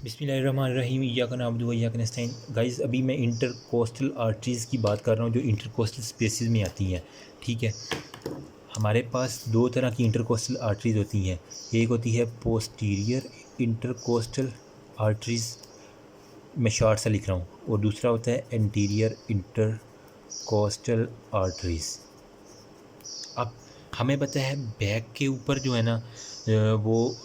बिस्मिल्लाहिर्रहमानिर्रहीम इय्याक नअबुदु व इय्याक नस्तईन। गाइज़ अभी मैं इंटरकोस्टल आर्टरीज़ की बात कर रहा हूँ जो इंटरकोस्टल स्पेसेस में आती हैं। ठीक है, हमारे पास दो तरह की इंटरकोस्टल आर्टरीज़ होती हैं। एक होती है पोस्टीरियर इंटरकोस्टल आर्टरीज़, मैं शॉर्ट सा लिख रहा हूँ, और दूसरा होता है एंटीरियर इंटरकोस्टल आर्टरीज़। अब हमें पता है बैक के ऊपर जो है ना वो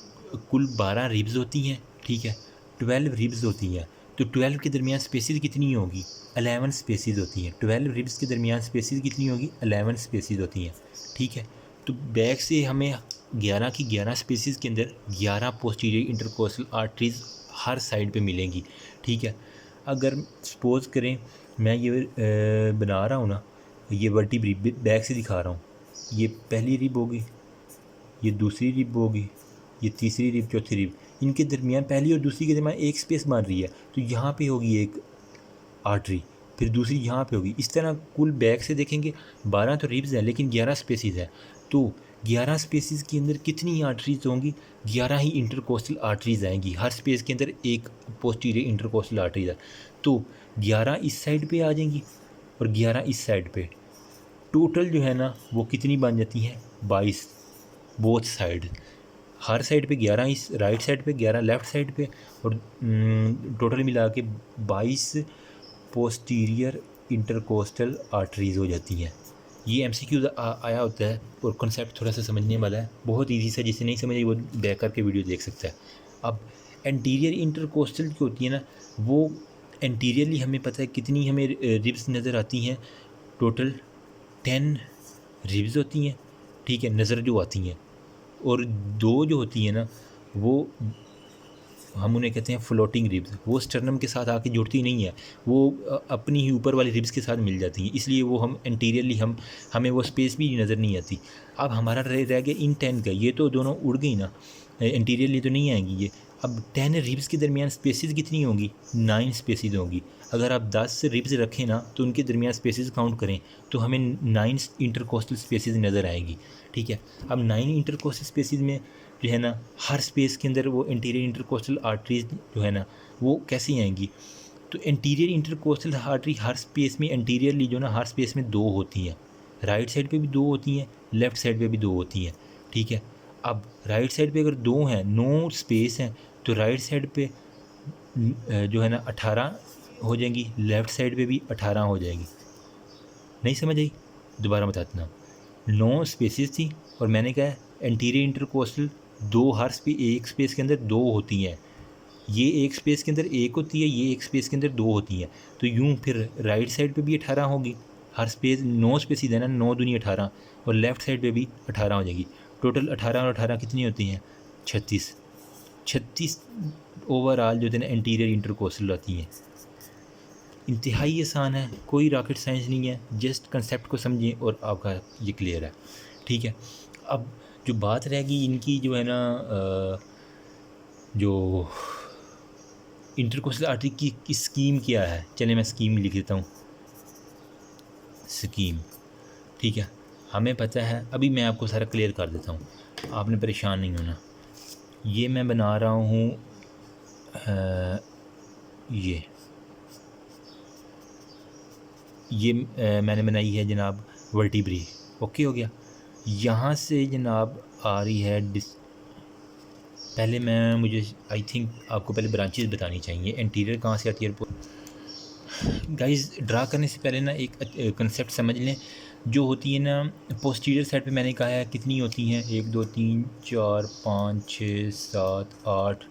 कुल 12 रिब्स होती हैं। ठीक है, 12 रिब्स होती हैं, तो 12 के दरमियान स्पेसिस कितनी होगी? 11 स्पेसिस होती हैं। 12 रिब्स के दरमियान स्पेसिस कितनी होगी? 11 स्पेसिस होती हैं। ठीक है, तो बैक से हमें 11 की 11 स्पेसिस के अंदर 11 पोस्टीरियर इंटरकोस्टल आर्टरीज़ हर साइड पे मिलेंगी। ठीक है, अगर सपोज़ करें मैं ये बना रहा हूँ ना, ये वर्टिब्री बैक से दिखा रहा हूँ, ये पहली रिब होगी, ये दूसरी रिब होगी, ये तीसरी रिब, चौथी रिब, इनके दरमियान पहली और दूसरी के दरमियान एक स्पेस बन रही है, तो यहाँ पे होगी एक आर्टरी, फिर दूसरी यहाँ पे होगी। इस तरह कुल बैक से देखेंगे 12 तो रिब्स हैं लेकिन 11 स्पेसिस है, तो 11 स्पेसिस के अंदर कितनी आर्टरीज होंगी? 11 ही इंटरकोस्टल आर्टरीज आएंगी। हर स्पेस के अंदर एक पोस्टीरियर इंटरकोस्टल आर्टरीज है, तो 11 इस साइड पे आ जाएंगी और 11 इस साइड पे। टोटल जो है ना वो कितनी बन जाती हैं? 22 बोथ साइड। हर साइड पे 11, इस राइट साइड पे 11 लेफ़्ट साइड पे, और टोटल मिला के 22 पोस्टीरियर इंटरकोस्टल आर्टरीज़ हो जाती हैं। ये एमसीक्यू आया होता है और कॉन्सेप्ट थोड़ा सा समझने वाला है, बहुत ईजी सा, जिसे नहीं समझे वो बैक करके वीडियो देख सकता है। अब एंटीरियर इंटरकोस्टल की होती है ना, वो एंटीरियरली हमें पता है कितनी हमें रिब्स नज़र आती हैं। टोटल 10 रिब्स होती हैं। ठीक है, नज़र जो आती हैं, और दो जो होती हैं ना वो हम उन्हें कहते हैं फ्लोटिंग रिब्स। वो स्टर्नम के साथ आके जुड़ती नहीं है, वो अपनी ही ऊपर वाली रिब्स के साथ मिल जाती हैं, इसलिए वो हम एंटीरियरली हमें वो स्पेस भी नज़र नहीं आती। अब हमारा रह गया इन 10 का, ये तो दोनों उड़ गई ना, एंटीरियरली तो नहीं आएंगी ये। अब 10 रिब्स के दरमियान स्पेसिस कितनी होंगी? 9 स्पेसिस होंगी। अगर आप 10 रिब्स रखें ना तो उनके दरमियान स्पेसिस काउंट करें तो हमें 9 इंटरकोस्टल स्पेसिस नज़र आएंगी। ठीक है, अब 9 इंटरकोस्टल स्पेसिस में जो है ना हर स्पेस के अंदर वो इंटीरियर इंटरकोस्टल आर्टरीज जो है ना वो कैसी आएंगी? तो इंटीरियर इंटरकोस्टल आर्टरी हर स्पेस में एंटीरियरली जो ना हर स्पेस में दो होती हैं। राइट साइड पे भी दो होती हैं, लेफ़्ट साइड पे भी दो होती हैं। ठीक है, अब राइट साइड पे अगर दो हैं, 9 स्पेस हैं, तो राइट साइड पे जो है ना 18 हो जाएंगी, लेफ़्ट साइड पे भी 18 हो जाएगी। नहीं समझ आई? दोबारा बताता हूँ। 9 स्पेसिस थी और मैंने कहा एंटीरियर इंटरकोस्टल दो, हर एक स्पेस के अंदर दो होती हैं। ये एक स्पेस के अंदर एक होती है, ये एक स्पेस के अंदर दो होती हैं, तो यूँ फिर राइट साइड पे भी 18 होगी। हर स्पेस 9 स्पेसिस है ना, 9 दूनी 18, और लेफ़्ट साइड पे भी 18 हो जाएगी। टोटल 18 और 18 कितनी होती हैं? 36। 36 ओवरऑल जो है ना एंटीरियर इंटरकोस्टल आती हैं। इंतहाई आसान है, कोई रॉकेट साइंस नहीं है, जस्ट कंसेप्ट को समझें और आपका ये क्लियर है। ठीक है, अब जो बात रहेगी इनकी जो है ना जो इंटरकोस्टल आर्टरी की स्कीम क्या है, चलिए मैं स्कीम लिख देता हूँ। स्कीम, ठीक है, हमें पता है, अभी मैं आपको सारा क्लियर कर देता हूँ, आपने परेशान नहीं होना। ये मैं बना रहा हूँ ये मैंने बनाई है जनाब वर्टिब्री। ओके हो गया। यहाँ से जनाब आ रही है पहले मुझे आई थिंक आपको पहले ब्रांचेस बतानी चाहिए, इंटीरियर कहाँ से आती है। गाइस ड्रा करने से पहले ना एक कंसेप्ट समझ लें, जो होती है ना पोस्टीरियर साइड पे मैंने कहा है कितनी होती हैं? 1 2 3 4 5 6 7 8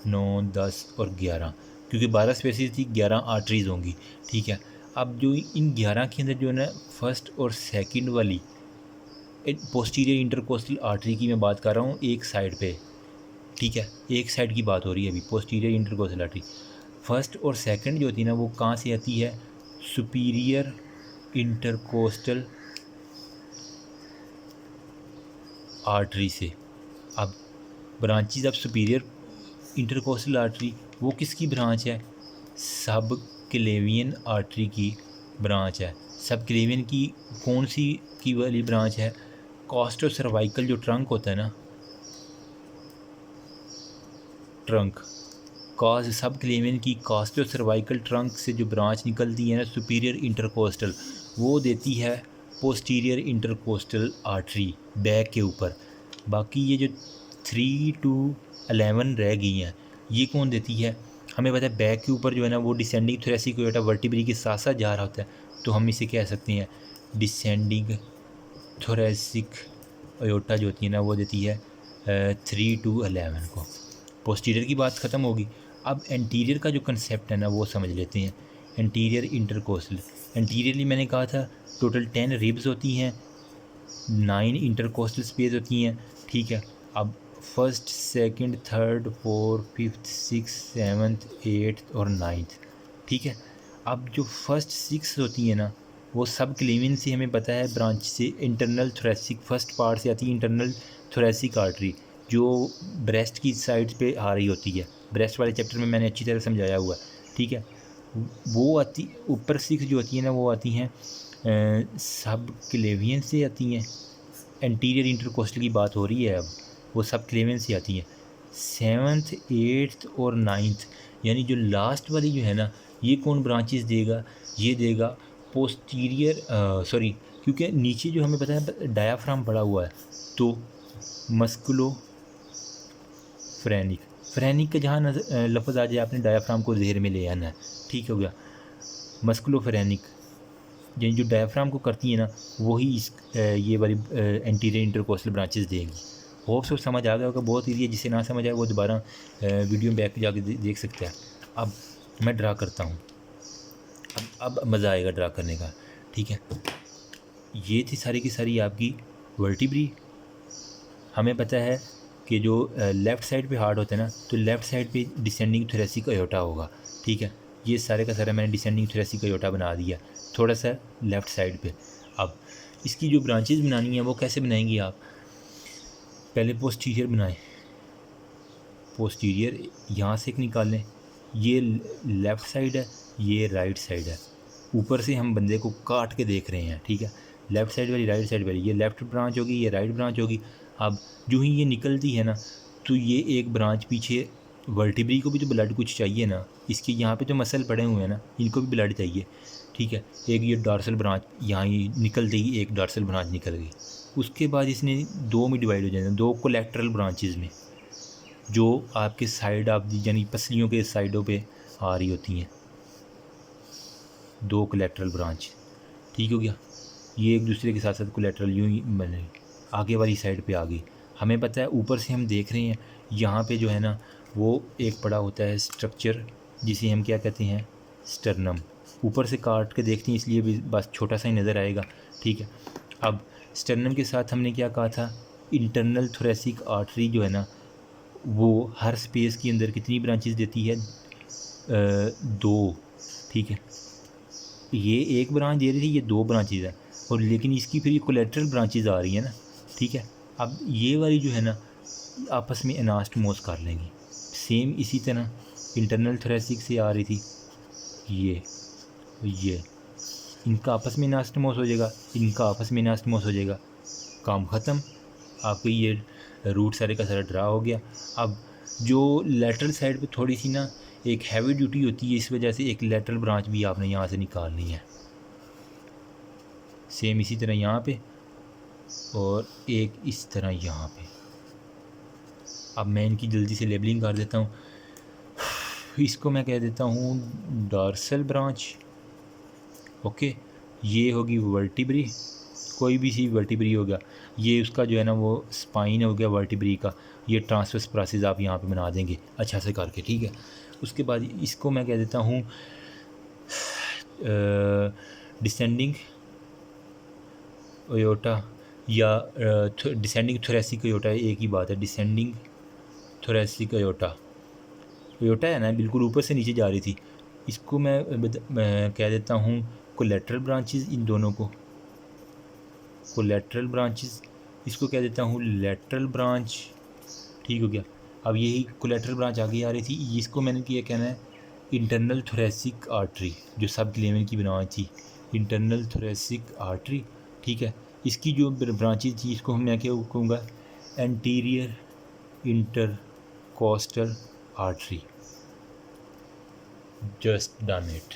9 10 और 11, क्योंकि 12 स्पेसिस थी, 11 आर्टरीज होंगी। ठीक है, अब जो इन 11 के अंदर जो है ना फर्स्ट और सेकंड वाली पोस्टीरियर इंटरकोस्टल आर्टरी की मैं बात कर रहा हूँ एक साइड पे। ठीक है, एक साइड की बात हो रही है अभी, पोस्टीरियर इंटरकोस्टल आर्टरी। फर्स्ट और सेकंड जो होती है ना वो कहाँ से आती है? सुपीरियर इंटरकोस्टल आर्टरी से। अब branches of superior intercostal artery वो किसकी ब्रांच है? सब क्लेवियन आर्टरी की ब्रांच है। सब क्लेवियन की कौन सी की वाली ब्रांच है? कॉस्टो सर्वाइकल जो ट्रंक होता है ना, ट्रंक, काज सब क्लेवियन की कास्टो सर्वाइकल ट्रंक से जो ब्रांच निकलती है ना सुपीरियर इंटरकोस्टल, वो देती है पोस्टीरियर इंटरकोस्टल आर्टरी बैक के ऊपर। बाकी ये जो 3 to 11 रह गई हैं, ये कौन देती है? हमें पता है बैक के ऊपर जो है ना वो डिसेंडिंग थोरेसिक अयोटा वर्टिब्री के साथ साथ जा रहा होता है, तो हम इसे कह सकते हैं डिसेंडिंग थोरेसिक अयोटा जो होती है ना वो देती है 3 to 11 को। पोस्टीरियर की बात ख़त्म होगी। अब एंटीरियर का जो कंसेप्ट है ना वो समझ लेते हैं। एंटीरियर इंटरकोस्टल, एंटीरियरली मैंने कहा था टोटल 10 रिब्स होती हैं, 9 इंटरकोस्टल स्पेस होती हैं, ठीक है। अब first, second, third, fourth, fifth, six, seventh, eighth और नाइन्थ, ठीक है। अब जो फर्स्ट 6 होती हैं ना वो सब क्लेवियन से हमें पता है ब्रांच से इंटरनल थोरेसिक फर्स्ट पार्ट से आती है इंटरनल थोरेसिक आर्टरी जो ब्रेस्ट की साइड पे आ रही होती है। ब्रेस्ट वाले चैप्टर में मैंने अच्छी तरह समझाया हुआ है, ठीक है। वो आती ऊपर 6 जो होती हैं ना वो आती हैं सब क्लेवियन से आती हैं। एंटीरियर इंटरकोस्टल की बात हो रही है अब, वो सब क्लेवियन से आती हैं। 7th 8th और 9th यानी जो लास्ट वाली जो है ना ये कौन ब्रांचेस देगा? ये देगा पोस्टीरियर सॉरी, क्योंकि नीचे जो हमें पता है डायाफ्राम पड़ा हुआ है, तो मस्कुलो फ्रेनिक, फ्रेनिक का जहाँ लफ्ज़ आ जाए आपने डायाफ्राम को ज़हर में ले आना है, ठीक हो गया। मस्कुलो फ्रेनिक यानी जो डायाफ्राम को करती है ना वही इस ये वाली एंटीरियर इंटरकोस्टल ब्रांचेस देंगी। होप सो समझ आ गया होगा, बहुत ईजी है। जिसे ना समझ आए वो दोबारा वीडियो में बैक जाके देख सकते हैं। अब मैं ड्रा करता हूँ, अब मज़ा आएगा ड्रा करने का, ठीक है। ये थी सारी की सारी आपकी वर्टिब्री। हमें पता है कि जो लेफ़्ट साइड पे हार्ट होता है ना तो लेफ़्ट साइड पे डिसेंडिंग थोरेसिक अयोटा होगा, ठीक है। ये सारे का सारा मैंने डिसेंडिंग थोरेसिक अयोटा बना दिया थोड़ा सा लेफ़्ट साइड पे। अब इसकी जो ब्रांचेस बनानी है वो कैसे बनाएंगी आप? पहले पोस्टीरियर बनाएं, पोस्टीरियर यहाँ से एक निकाल लें, ये लेफ़्ट साइड है, ये राइट साइड है। ऊपर से हम बंदे को काट के देख रहे हैं, ठीक है। लेफ़्ट साइड वाली, राइट साइड वाली, ये लेफ़्ट ब्रांच होगी, ये राइट ब्रांच होगी। अब जो ही ये निकलती है ना तो ये एक ब्रांच पीछे, वर्टिब्री को भी तो ब्लड कुछ चाहिए ना, इसके यहाँ पे जो मसल पड़े हुए हैं ना इनको भी ब्लड चाहिए, ठीक है। एक ये डॉर्सल ब्रांच यहाँ ही निकल गई, एक डॉर्सल ब्रांच निकल गई। उसके बाद इसने 2 में डिवाइड हो जाना, 2 कोलेक्ट्रल ब्रांचेस में जो आपके साइड ऑफ दी यानी पसलियों के साइडों पे आ रही होती हैं, 2 कोलेक्ट्रल ब्रांच, ठीक हो गया। ये एक दूसरे के साथ साथ कोलेट्रल यूँ ही बने आगे वाली साइड पे आ गई। हमें पता है ऊपर से हम देख रहे हैं यहाँ पे जो है ना वो एक पड़ा होता है स्ट्रक्चर जिसे हम क्या कहते हैं, स्टर्नम। ऊपर से काट के देखते हैं इसलिए भी बस छोटा सा ही नज़र आएगा, ठीक है। अब स्टर्नम के साथ हमने क्या कहा था, इंटरनल थोरेसिक आर्टरी जो है ना वो हर स्पेस के अंदर कितनी ब्रांचेस देती है? 2, ठीक है। ये एक ब्रांच दे रही थी, ये 2 ब्रांचेज है, और लेकिन इसकी फिर ये कोलेट्रल ब्रांचेज आ रही है ना, ठीक है। अब ये वाली जो है ना आपस में एनास्टमोस कर लेंगी। सेम इसी तरह इंटरनल थोरेसिक से आ रही थी, ये इनका आपस में एनास्टमोस हो जाएगा, इनका आपस में एनास्टमोस हो जाएगा, काम ख़त्म। आपकी ये रूट सारे का सारा ड्रा हो गया। अब जो लेटरल साइड पे थोड़ी सी ना एक हैवी ड्यूटी होती है, इस वजह से एक लेटरल ब्रांच भी आपने यहाँ से निकालनी है, सेम इसी तरह यहाँ पे और एक इस तरह यहाँ पे। अब मैं इनकी जल्दी से लेबलिंग कर देता हूँ। इसको मैं कह देता हूँ डॉर्सल ब्रांच, ओके। ये होगी वर्टिब्री, कोई भी सी वर्टिब्री होगा, ये उसका जो है ना वो स्पाइन हो गया वर्टिब्री का। ये ट्रांसवर्स प्रोसेस आप यहाँ पे बना देंगे अच्छा से करके, ठीक है। उसके बाद इसको मैं कह देता हूँ डिसेंडिंग अयोटा या डिसेंडिंग थोरेसिक अयोटा, एक ही बात है। डिसेंडिंग थोरेसिक अयोटा, अयोटा है ना बिल्कुल ऊपर से नीचे जा रही थी। इसको मैं कह देता हूँ कोलेट्रल ब्रांचेस, इन दोनों को कोलेट्रल ब्रांचेस, इसको कह देता हूँ लेटरल ब्रांच, ठीक हो गया। अब यही कोलेट्रल ब्रांच आगे आ रही थी, इसको मैंने क्या कहना है इंटरनल थोरेसिक आर्टरी, जो सब क्लेवियन की ब्रांच थी इंटरनल थोरेसिक आर्टरी, ठीक है। इसकी जो ब्रांचेज थी इसको मैं क्या कहूँगा anterior intercostal artery, just done it.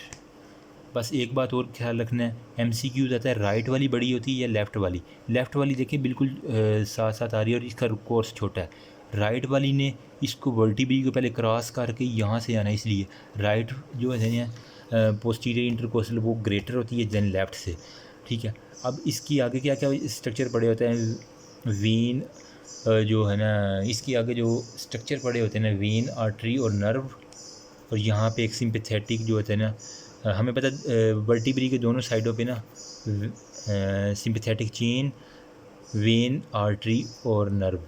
बस एक बात और ख्याल रखना है, MCQ आता है राइट वाली बड़ी होती है या लेफ़्ट वाली। लेफ़्ट वाली देखिए बिल्कुल साथ साथ आ रही है और इसका कोर्स छोटा है। राइट वाली ने इसको वर्टिब्री को पहले क्रॉस करके यहाँ से आना है, इसलिए राइट जो है ना पोस्टीरियर इंटरकोस्टल वो ग्रेटर होती है देन लेफ़्ट से, ठीक है। अब इसकी आगे क्या क्या स्ट्रक्चर पड़े होते हैं, वेन जो है ना, इसके आगे जो स्ट्रक्चर पड़े होते हैं ना, वेन, आर्टरी और नर्व, और यहाँ पे एक सिंपैथेटिक जो होता है ना, हमें पता वर्टिब्री के दोनों साइडों पे ना सिंपैथेटिक चेन, वेन, आर्टरी और नर्व,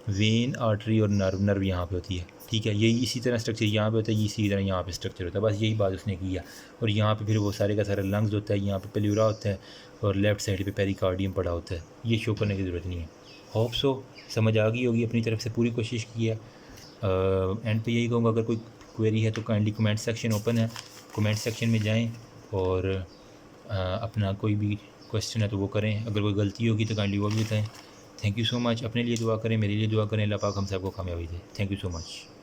वेन, आर्टरी और नर्व, नर्व यहाँ पे होती है, ठीक है। यही इसी तरह स्ट्रक्चर यहाँ पे होता है, इसी तरह यहाँ पे स्ट्रक्चर होता है, बस यही बात उसने की है। और यहाँ पे फिर वो सारे का सारा लंग्स होता है, यहाँ पे प्लेउरा होता है और लेफ़्ट साइड पे पेरिकार्डियम पड़ा होता है। ये शो करने की ज़रूरत नहीं है। होप सो समझ आ गई होगी, अपनी तरफ से पूरी कोशिश की है। एंड पे यही कहूँगा, अगर कोई क्वेरी है तो काइंडली कमेंट सेक्शन ओपन है, कमेंट सेक्शन में जाएं और अपना कोई भी क्वेश्चन है तो वो करें। अगर कोई गलती होगी तो काइंडली वो भी बताएं। Thank you so much. अपने लिए दुआ करें, मेरे लिए दुआ करें, अल्लाह पाक हम सबको कामयाबी दे। Thank you so much.